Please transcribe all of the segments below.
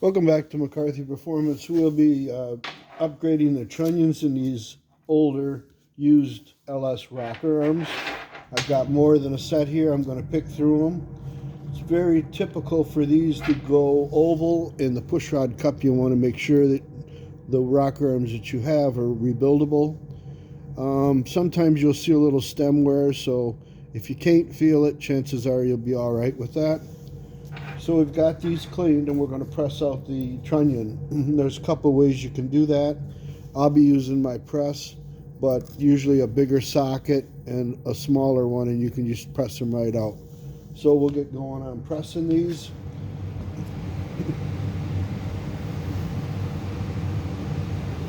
Welcome back to McCarthy Performance. We'll be upgrading the trunnions in these older used LS rocker arms. I've got more than a set here. I'm going to pick through them. It's very typical for these to go oval. In the pushrod cup, you want to make sure that the rocker arms that you have are rebuildable. Sometimes you'll see a little stem wear, so if you can't feel it, chances are you'll be all right with that. So we've got these cleaned and we're going to press out the trunnion. There's a couple ways you can do that. I'll be using my press, but usually a bigger socket and a smaller one, and you can just press them right out. So we'll get going on pressing these.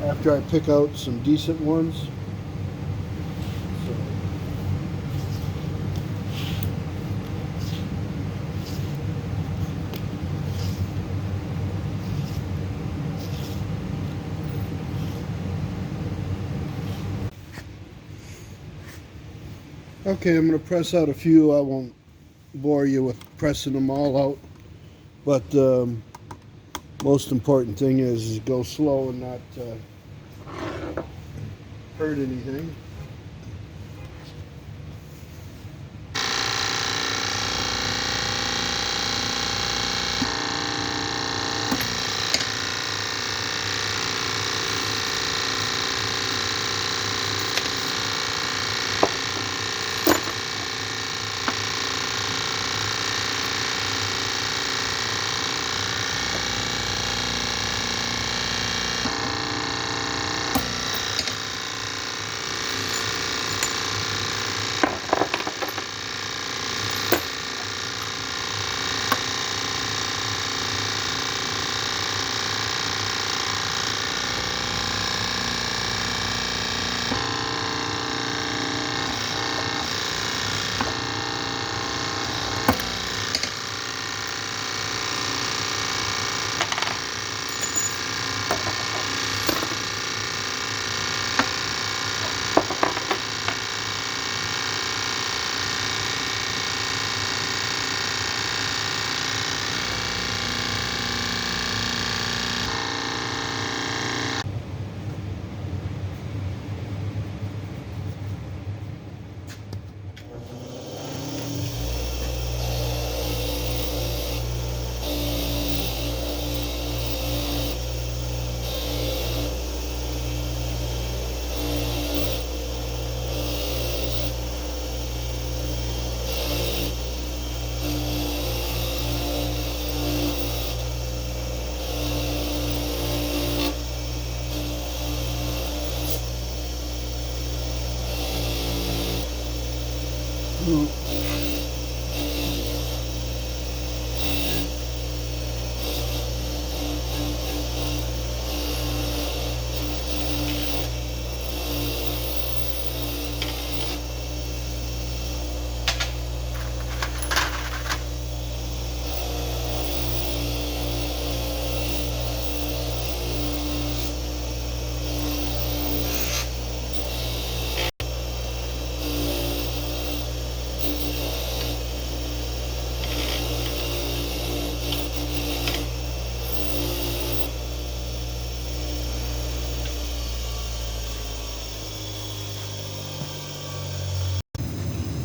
After I pick out some decent ones. Okay, I'm going to press out a few. I won't bore you with pressing them all out, but most important thing is go slow and not hurt anything.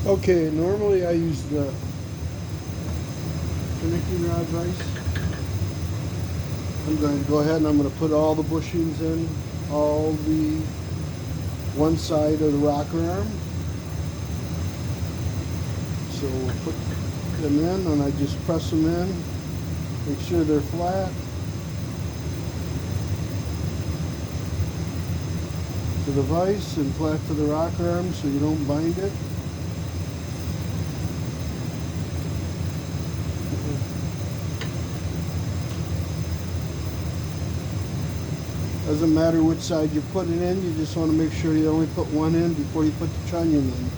Okay, normally I use the connecting rod vise. I'm going to go ahead and I'm going to put all the bushings in, all the one side of the rocker arm. So we'll put them in and I just press them in, make sure they're flat. To the vise and flat to the rocker arm so you don't bind it. Doesn't matter which side you put it in, you just want to make sure you only put one in before you put the trunnion in.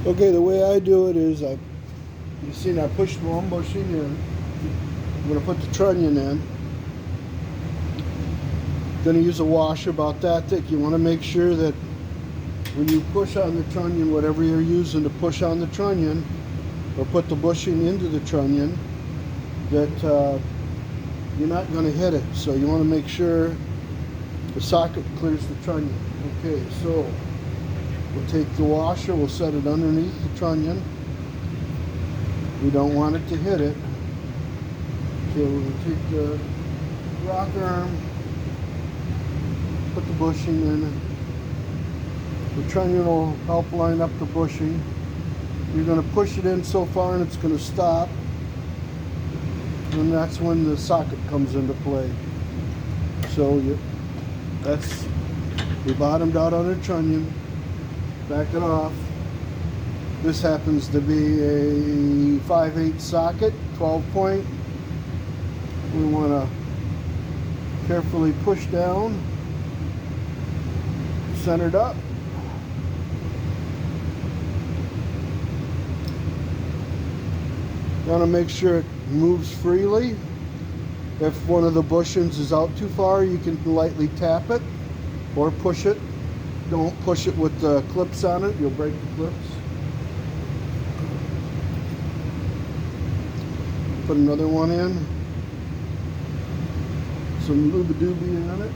Okay, the way I do it is you see I pushed one bushing in. I'm going to put the trunnion in. Going to use a washer about that thick. You want to make sure that when you push on the trunnion, whatever you're using to push on the trunnion or put the bushing into the trunnion, that you're not going to hit it. So you want to make sure the socket clears the trunnion. Okay, so we'll take the washer, we'll set it underneath the trunnion. We don't want it to hit it. Okay, we'll take the rocker arm, put the bushing in. The trunnion will help line up the bushing. You're going to push it in so far and it's going to stop. And that's when the socket comes into play. So we bottomed out on the trunnion, back it off. This happens to be a 5/8 socket, 12 point. We want to carefully push down, centered up. Want to make sure it moves freely. If one of the bushings is out too far, you can lightly tap it or push it. Don't push it with the clips on it, you'll break the clips. Put another one in. Some lube-a-doobie on it.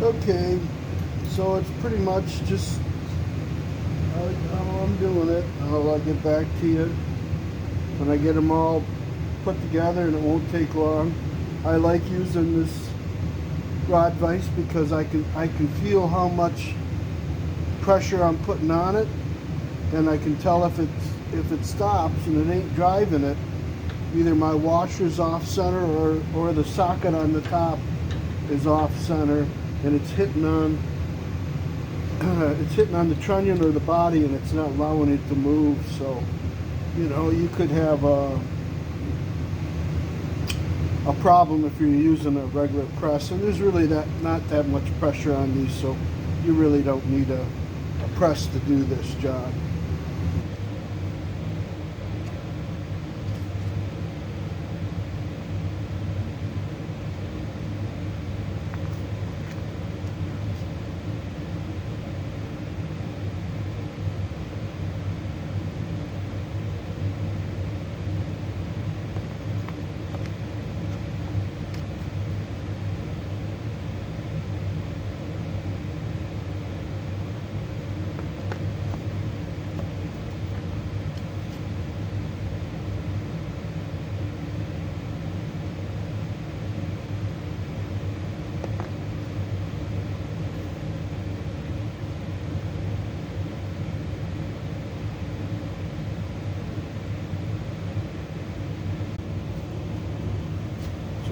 Okay, so it's pretty much just how I'm doing it. I'll get back to you when I get them all put together, and it won't take long. I like using this rod vise because I can feel how much pressure I'm putting on it, and I can tell if it stops and it ain't driving it. Either my washer's off center or the socket on the top is off center, and it's hitting on the trunnion or the body, and it's not allowing it to move. So, you know, you could have a problem if you're using a regular press, and there's really not that much pressure on these, so you really don't need a press to do this job.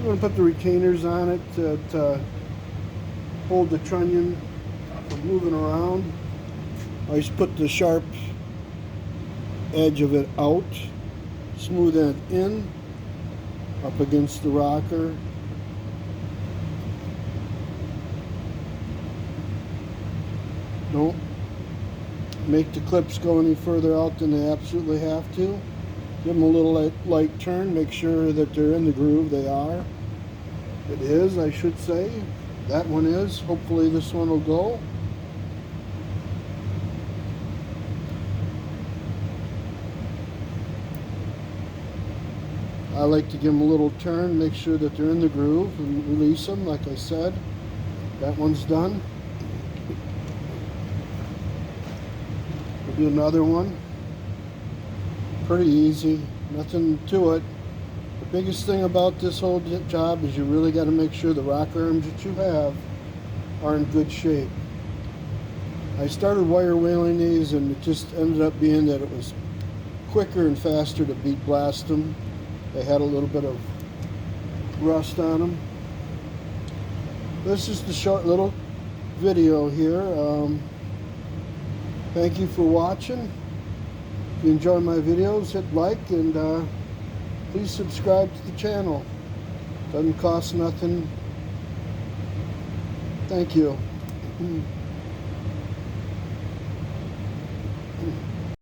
going to put the retainers on it to hold the trunnion from moving around. I just put the sharp edge of it out, smooth it in, up against the rocker. Don't make the clips go any further out than they absolutely have to. Give them a little light turn, make sure that they're in the groove. They are. It is, I should say. That one is. Hopefully this one will go. I like to give them a little turn, make sure that they're in the groove, and release them like I said. That one's done. We'll do another one. Pretty easy, nothing to it. The biggest thing about this whole job is you really got to make sure the rocker arms that you have are in good shape. I started wire wheeling these and it just ended up being that it was quicker and faster to beat blast them. They had a little bit of rust on them. This is the short little video here. Thank you for watching. If you enjoy my videos, hit like and please subscribe to the channel. Doesn't cost nothing. Thank you.